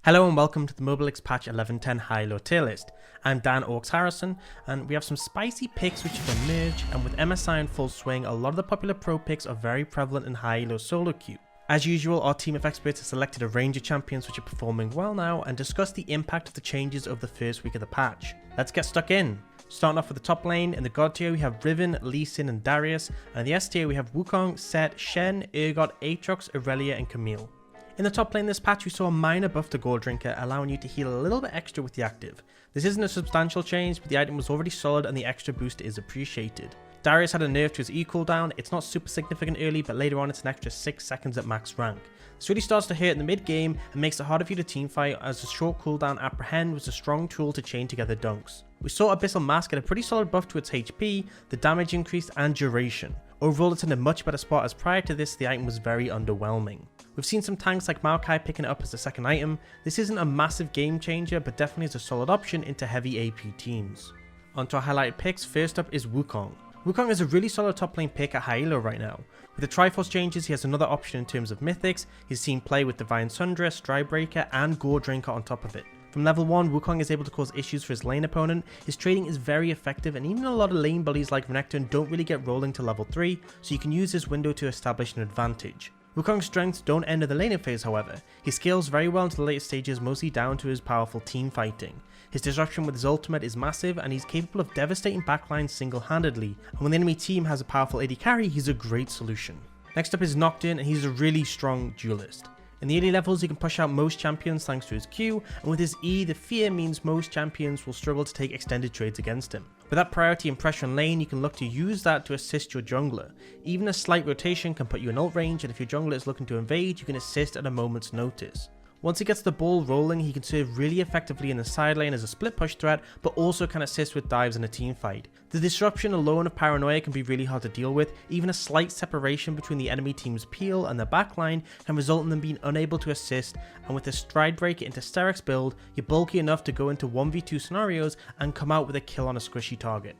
Hello and welcome to the Mobalytics patch 11.10 High-ELO tier list. I'm Dan Orcs Harrison, and we have some spicy picks which have emerged, and with MSI in full swing, a lot of the popular pro picks are very prevalent in High-ELO solo queue. As usual, our team of experts has selected a range of champions which are performing well now and discuss the impact of the changes over the first week of the patch. Let's get stuck in. Starting off with the top lane, in the God tier we have Riven, Lee Sin and Darius, and in the S tier we have Wukong, Set, Shen, Urgot, Aatrox, Aurelia and Camille. In the top lane this patch we saw a minor buff to Gore Drinker, allowing you to heal a little bit extra with the active. This isn't a substantial change, but the item was already solid and the extra boost is appreciated. Darius had a nerf to his E cooldown. It's not super significant early, but later on it's an extra 6 seconds at max rank. This really starts to hurt in the mid game and makes it harder for you to teamfight, as the short cooldown Apprehend was a strong tool to chain together dunks. We saw Abyssal Mask get a pretty solid buff to its HP, the damage increase and duration. Overall it's in a much better spot, as prior to this the item was very underwhelming. We've seen some tanks like Maokai picking it up as the second item. This isn't a massive game changer, but definitely is a solid option into heavy AP teams. Onto our highlighted picks, first up is Wukong. Wukong is a really solid top lane pick at High-ELO right now. With the Triforce changes, he has another option in terms of mythics. He's seen play with Divine Sundra, Stridebreaker and Gore Drinker on top of it. From level 1, Wukong is able to cause issues for his lane opponent. His trading is very effective, and even a lot of lane bullies like Renekton don't really get rolling to level 3, so you can use this window to establish an advantage. Wukong's strengths don't end at the laning phase however. He scales very well into the later stages, mostly down to his powerful team fighting. His disruption with his ultimate is massive, and he's capable of devastating backlines single-handedly, and when the enemy team has a powerful AD carry, he's a great solution. Next up is Nocturne, and he's a really strong duelist. In the early levels he can push out most champions thanks to his Q, and with his E the fear means most champions will struggle to take extended trades against him. With that priority and pressure on lane, you can look to use that to assist your jungler. Even a slight rotation can put you in ult range, and if your jungler is looking to invade, you can assist at a moment's notice. Once he gets the ball rolling, he can serve really effectively in the side lane as a split push threat, but also can assist with dives in a team fight. The disruption alone of Paranoia can be really hard to deal with. Even a slight separation between the enemy team's peel and their backline can result in them being unable to assist, and with the Stridebreaker into Sterix build, you're bulky enough to go into 1v2 scenarios and come out with a kill on a squishy target.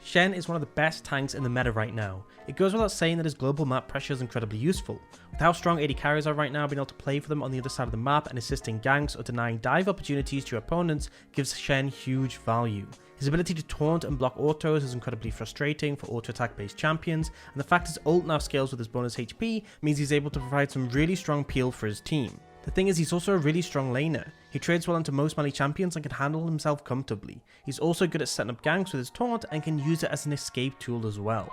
Shen is one of the best tanks in the meta right now. It goes without saying that his global map pressure is incredibly useful. With how strong AD carries are right now, being able to play for them on the other side of the map and assisting ganks or denying dive opportunities to your opponents gives Shen huge value. His ability to taunt and block autos is incredibly frustrating for auto attack based champions, and the fact his ult now scales with his bonus HP means he's able to provide some really strong peel for his team. The thing is, he's also a really strong laner. He trades well into most melee champions and can handle himself comfortably. He's also good at setting up ganks with his taunt and can use it as an escape tool as well.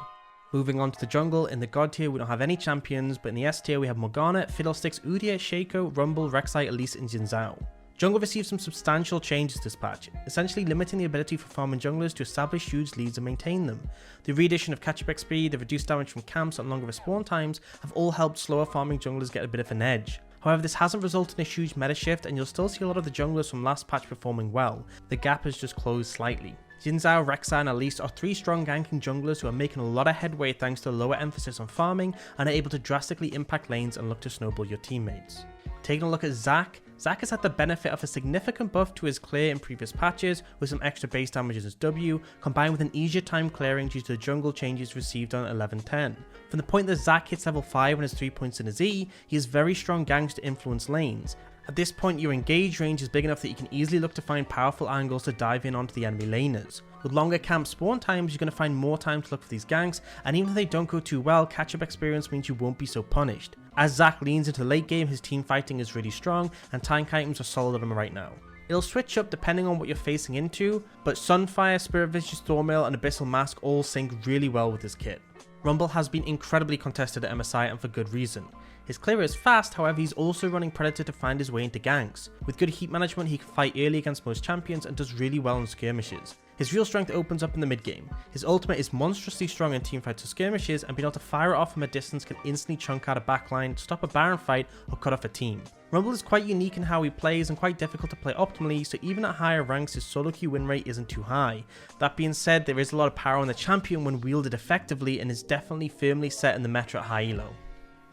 Moving on to the jungle, in the God tier we don't have any champions, but in the S tier we have Morgana, Fiddlesticks, Udyr, Shaco, Rumble, Rek'Sai, Elise and Jin Zhao. Jungle received some substantial changes this patch, essentially limiting the ability for farming junglers to establish huge leads and maintain them. The re-addition of catch-up XP, the reduced damage from camps and longer respawn times have all helped slower farming junglers get a bit of an edge. However, this hasn't resulted in a huge meta shift, and you'll still see a lot of the junglers from last patch performing well. The gap has just closed slightly. Jin Zhao, Rek'Sai and Elise are 3 strong ganking junglers who are making a lot of headway thanks to a lower emphasis on farming and are able to drastically impact lanes and look to snowball your teammates. Taking a look at Zac has had the benefit of a significant buff to his clear in previous patches, with some extra base damage in his W, combined with an easier time clearing due to the jungle changes received on 11.10. From the point that Zac hits level 5 and has 3 points in his E, he has very strong ganks to influence lanes. At this point your engage range is big enough that you can easily look to find powerful angles to dive in onto the enemy laners. With longer camp spawn times, you're going to find more time to look for these ganks, and even if they don't go too well, catch-up experience means you won't be so punished. As Zac leans into the late game, his team fighting is really strong, and tank items are solid on him right now. It'll switch up depending on what you're facing into, but Sunfire, Spirit Vicious Thornmail and Abyssal Mask all sync really well with this kit. Rumble has been incredibly contested at MSI, and for good reason. His clearer is fast, however he's also running Predator to find his way into ganks. With good heat management he can fight early against most champions and does really well in skirmishes. His real strength opens up in the mid game. His ultimate is monstrously strong in teamfights or skirmishes, and being able to fire it off from a distance can instantly chunk out a backline, stop a Baron fight or cut off a team. Rumble is quite unique in how he plays and quite difficult to play optimally, so even at higher ranks his solo queue win rate isn't too high. That being said, there is a lot of power on the champion when wielded effectively, and is definitely firmly set in the meta at High-ELO.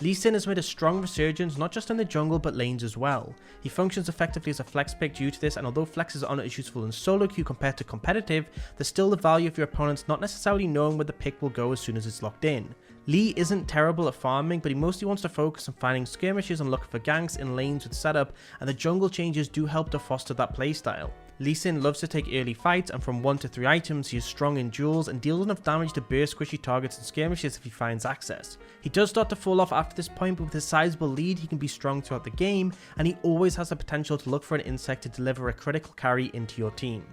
Lee Sin has made a strong resurgence not just in the jungle but lanes as well. He functions effectively as a flex pick due to this, and although flexes aren't as useful in solo queue compared to competitive, there's still the value of your opponents not necessarily knowing where the pick will go as soon as it's locked in. Lee isn't terrible at farming, but he mostly wants to focus on finding skirmishes and looking for ganks in lanes with setup, and the jungle changes do help to foster that playstyle. Lee Sin loves to take early fights, and from 1 to 3 items he is strong in duels and deals enough damage to burst squishy targets and skirmishes if he finds access. He does start to fall off after this point, but with his sizable lead he can be strong throughout the game, and he always has the potential to look for an insect to deliver a critical carry into your team.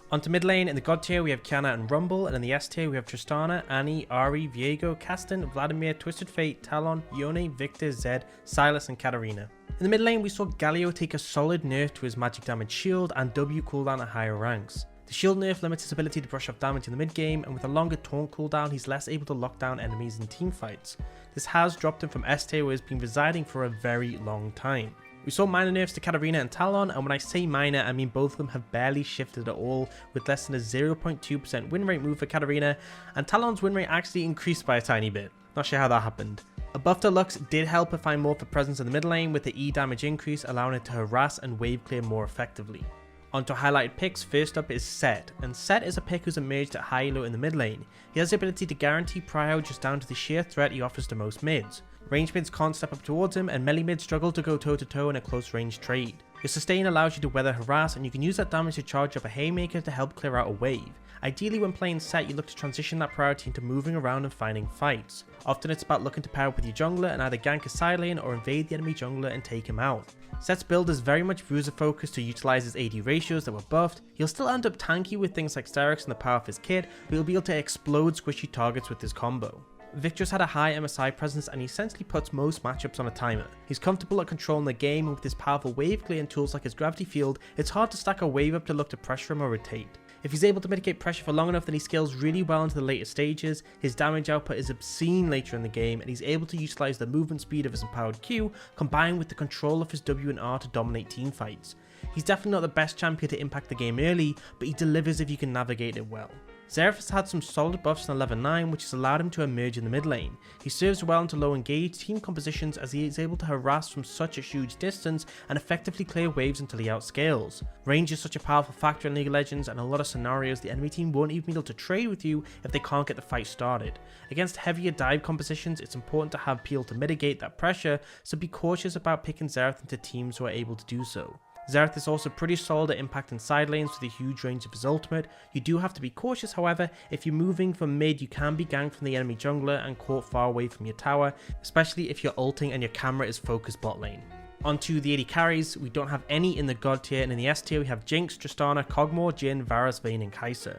Onto mid lane, in the God tier we have Kiana and Rumble, and in the S tier we have Tristana, Annie, Ahri, Viego, Castan, Vladimir, Twisted Fate, Talon, Yone, Victor, Zed, Sylas and Katarina. In the mid lane we saw Galio take a solid nerf to his magic damage shield and W cooldown at higher ranks. The shield nerf limits his ability to brush off damage in the mid game, and with a longer taunt cooldown he's less able to lock down enemies in team fights. This has dropped him from S tier where he's been residing for a very long time. We saw minor nerfs to Katarina and Talon, and when I say minor I mean both of them have barely shifted at all, with less than a 0.2% win rate move for Katarina, and Talon's win rate actually increased by a tiny bit. Not sure how that happened. A buff to Lux did help her find more of a presence in the mid lane, with the E damage increase allowing it to harass and wave clear more effectively. Onto highlighted picks, first up is Set, and Set is a pick who's emerged at High-ELO in the mid lane. He has the ability to guarantee prio just down to the sheer threat he offers to most mids. Range mids can't step up towards him, and melee mids struggle to go toe to toe in a close range trade. Your sustain allows you to weather harass, and you can use that damage to charge up a haymaker to help clear out a wave. Ideally when playing Set you look to transition that priority into moving around and finding fights. Often it's about looking to pair up with your jungler and either gank a side lane or invade the enemy jungler and take him out. Set's build is very much bruiser focused to utilise his AD ratios that were buffed. He'll still end up tanky with things like Sterix and the power of his kit, but he'll be able to explode squishy targets with his combo. Victor's had a high MSI presence and he essentially puts most matchups on a timer. He's comfortable at controlling the game, and with his powerful wave clear and tools like his gravity field, it's hard to stack a wave up to look to pressure him or rotate. If he's able to mitigate pressure for long enough, then he scales really well into the later stages. His damage output is obscene later in the game, and he's able to utilise the movement speed of his empowered Q combined with the control of his W and R to dominate team fights. He's definitely not the best champion to impact the game early, but he delivers if you can navigate it well. Xerath has had some solid buffs in 11-9, which has allowed him to emerge in the mid lane. He serves well into low engaged team compositions as he is able to harass from such a huge distance and effectively clear waves until he outscales. Range is such a powerful factor in League of Legends, and in a lot of scenarios the enemy team won't even be able to trade with you if they can't get the fight started. Against heavier dive compositions it's important to have peel to mitigate that pressure, so be cautious about picking Xerath into teams who are able to do so. Xerath is also pretty solid at impacting side lanes with a huge range of his ultimate. You do have to be cautious however. If you're moving from mid you can be ganked from the enemy jungler and caught far away from your tower, especially if you're ulting and your camera is focused bot lane. Onto the AD carries, we don't have any in the God tier, and in the S tier we have Jinx, Tristana, Kog'Maw, Jhin, Varus, Vayne and Kai'Sa.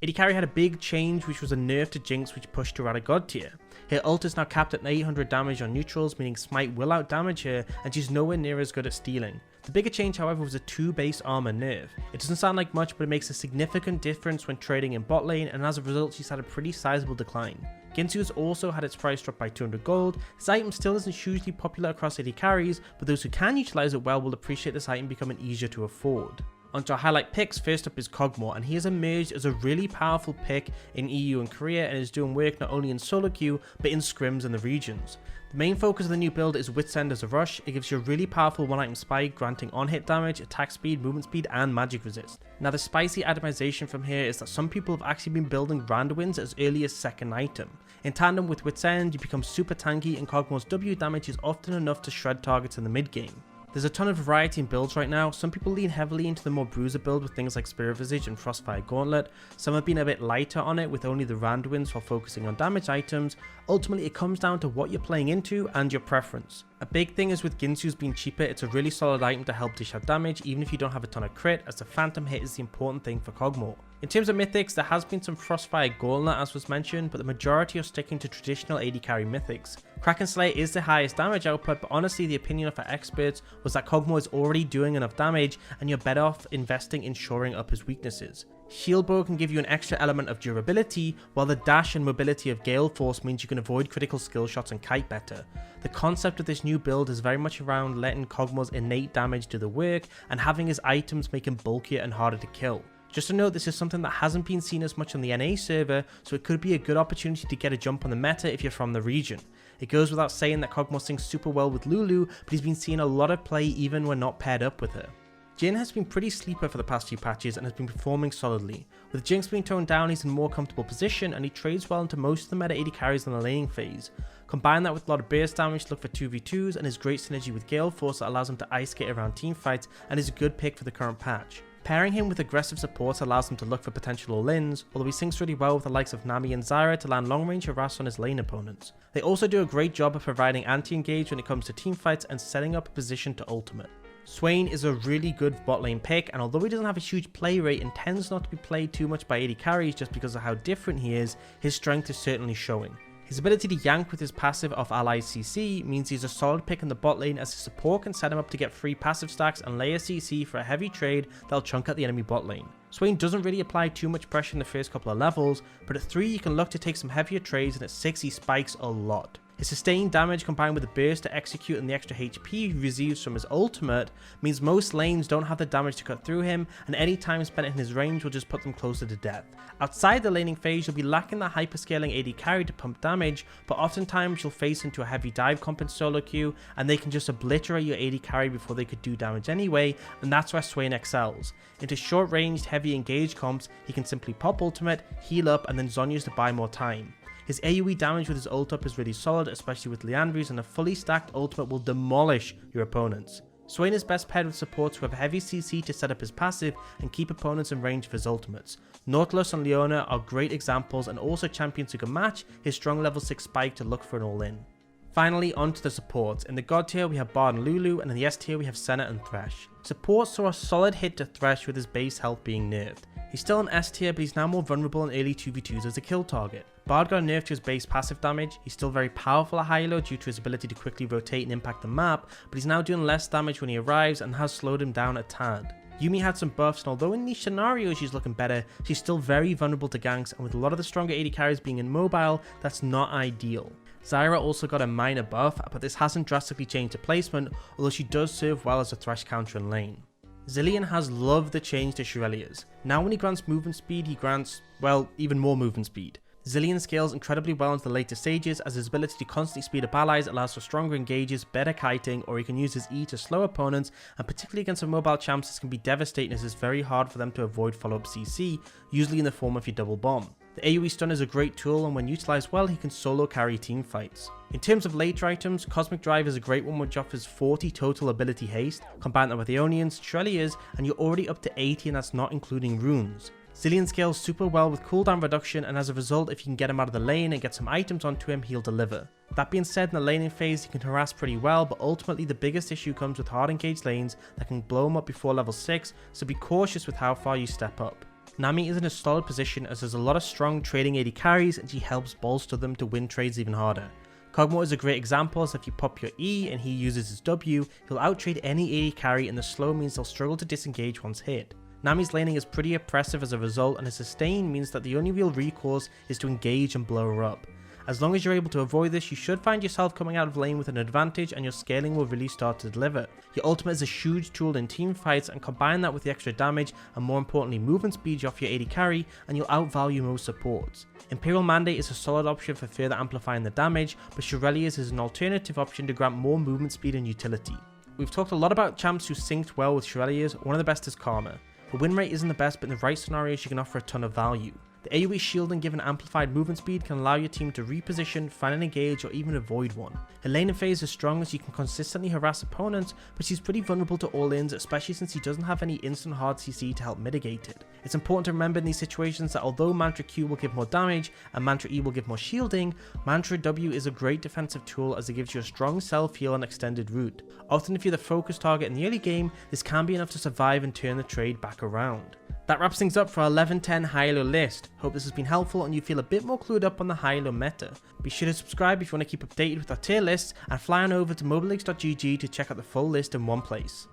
AD carry had a big change, which was a nerf to Jinx which pushed her out of God tier. Her ult is now capped at 800 damage on neutrals, meaning Smite will out damage her and she's nowhere near as good at stealing. The bigger change however was a 2 base armor nerf. It doesn't sound like much, but it makes a significant difference when trading in bot lane, and as a result she's had a pretty sizable decline. Ginsu has also had its price dropped by 200 gold. This item still isn't hugely popular across AD carries, but those who can utilize it well will appreciate this item becoming easier to afford. Onto our highlight picks, first up is Kog'Maw, and he has emerged as a really powerful pick in EU and Korea and is doing work not only in solo queue but in scrims in the regions. The main focus of the new build is Wit's End as a rush. It gives you a really powerful one item spike granting on hit damage, attack speed, movement speed and magic resist. Now the spicy itemization from here is that some people have actually been building Randwins as early as second item. In tandem with Wit's End you become super tanky, and Kog'Maw's W damage is often enough to shred targets in the mid game. There's a ton of variety in builds right now. Some people lean heavily into the more bruiser build with things like Spirit Visage and Frostfire Gauntlet. Some have been a bit lighter on it with only the Randwins while focusing on damage items. Ultimately it comes down to what you're playing into and your preference. A big thing is with Ginsu's being cheaper, it's a really solid item to help dish out damage even if you don't have a ton of crit, as the phantom hit is the important thing for Kog'Maw. In terms of mythics, there has been some Frostfire Gauntlet as was mentioned, but the majority are sticking to traditional AD carry mythics. Kraken Slayer is the highest damage output, but honestly the opinion of our experts was that Kog'Maw is already doing enough damage and you're better off investing in shoring up his weaknesses. Shield Bow can give you an extra element of durability, while the dash and mobility of Gale Force means you can avoid critical skill shots and kite better. The concept of this new build is very much around letting Kog'Maw's innate damage do the work and having his items make him bulkier and harder to kill. Just to note, this is something that hasn't been seen as much on the NA server, so it could be a good opportunity to get a jump on the meta if you're from the region. It goes without saying that Kog'Maw syncs super well with Lulu, but he's been seeing a lot of play even when not paired up with her. Jhin has been pretty sleeper for the past few patches and has been performing solidly. With Jinx being toned down, he's in a more comfortable position and he trades well into most of the meta AD carries in the laning phase. Combine that with a lot of burst damage to look for 2v2s and his great synergy with Gale Force that allows him to ice skate around teamfights and is a good pick for the current patch. Pairing him with aggressive support allows him to look for potential all-ins, although he syncs really well with the likes of Nami and Zyra to land long-range harass on his lane opponents. They also do a great job of providing anti-engage when it comes to teamfights and setting up a position to ultimate. Swain is a really good bot lane pick, and although he doesn't have a huge play rate and tends not to be played too much by AD carries just because of how different he is, his strength is certainly showing. His ability to yank with his passive off ally CC means he's a solid pick in the bot lane, as his support can set him up to get free passive stacks and layer CC for a heavy trade that'll chunk out the enemy bot lane. Swain doesn't really apply too much pressure in the first couple of levels, but at 3 you can look to take some heavier trades, and at 6 he spikes a lot. His sustained damage combined with the burst to execute and the extra HP he receives from his ultimate means most lanes don't have the damage to cut through him, and any time spent in his range will just put them closer to death. Outside the laning phase, you'll be lacking the hyperscaling AD carry to pump damage, but oftentimes you'll face into a heavy dive comp in solo queue and they can just obliterate your AD carry before they could do damage anyway, and that's where Swain excels. Into short ranged heavy engage comps, he can simply pop ultimate, heal up, and then Zhonya's to buy more time. His AoE damage with his ult up is really solid, especially with Liandry's, and a fully stacked ultimate will demolish your opponents. Swain is best paired with supports who have heavy CC to set up his passive and keep opponents in range of his ultimates. Nautilus and Leona are great examples, and also champions who can match his strong level 6 spike to look for an all-in. Finally, onto the supports. In the God tier we have Bard and Lulu, and in the S tier we have Senna and Thresh. Support saw a solid hit to Thresh with his base health being nerfed. He's still an S tier, but he's now more vulnerable in early 2v2s as a kill target. Bard got nerfed to his base passive damage. He's still very powerful at High-ELO due to his ability to quickly rotate and impact the map, but he's now doing less damage when he arrives and has slowed him down a tad. Yumi had some buffs, and although in niche scenarios she's looking better, she's still very vulnerable to ganks, and with a lot of the stronger AD carries being immobile, that's not ideal. Zyra also got a minor buff, but this hasn't drastically changed her placement, although she does serve well as a Thresh counter in lane. Zilean has loved the change to Shurelya's. Now when he grants movement speed, he grants, well, even more movement speed. Zilean scales incredibly well into the later stages, as his ability to constantly speed up allies allows for stronger engages, better kiting, or he can use his E to slow opponents, and particularly against some mobile champs this can be devastating as it's very hard for them to avoid follow-up CC, usually in the form of your double bomb. The AoE stun is a great tool, and when utilised well he can solo carry team fights. In terms of later items, Cosmic Drive is a great one which offers 40 total ability haste. Combine that with Aeonians, Shurelya's, and you're already up to 80, and that's not including runes. Zilean scales super well with cooldown reduction, and as a result if you can get him out of the lane and get some items onto him, he'll deliver. That being said, in the laning phase he can harass pretty well, but ultimately the biggest issue comes with hard engaged lanes that can blow him up before level 6, so be cautious with how far you step up. Nami is in a solid position as there's a lot of strong trading AD carries, and she helps bolster them to win trades even harder. Kog'Maw is a great example, as if you pop your E and he uses his W, he'll outtrade any AD carry, and the slow means they'll struggle to disengage once hit. Nami's laning is pretty oppressive as a result, and his sustain means that the only real recourse is to engage and blow her up. As long as you're able to avoid this, you should find yourself coming out of lane with an advantage, and your scaling will really start to deliver. Your ultimate is a huge tool in team fights, and combine that with the extra damage and more importantly movement speed off your AD carry, and you'll outvalue most supports. Imperial Mandate is a solid option for further amplifying the damage, but Shurelya's is an alternative option to grant more movement speed and utility. We've talked a lot about champs who synced well with Shurelya's. One of the best is Karma. The win rate isn't the best, but in the right scenario she can offer a ton of value. The AoE shielding given amplified movement speed can allow your team to reposition, find an engage, or even avoid one. Her laning phase is strong as you can consistently harass opponents, but she's pretty vulnerable to all-ins, especially since she doesn't have any instant hard CC to help mitigate it. It's important to remember in these situations that although Mantra Q will give more damage and Mantra E will give more shielding, Mantra W is a great defensive tool as it gives you a strong self-heal and extended route. Often if you're the focus target in the early game, this can be enough to survive and turn the trade back around. That wraps things up for our 11-10 High-ELO list. Hope this has been helpful and you feel a bit more clued up on the High-ELO meta. Be sure to subscribe if you want to keep updated with our tier lists, and fly on over to Mobalytics.gg to check out the full list in one place.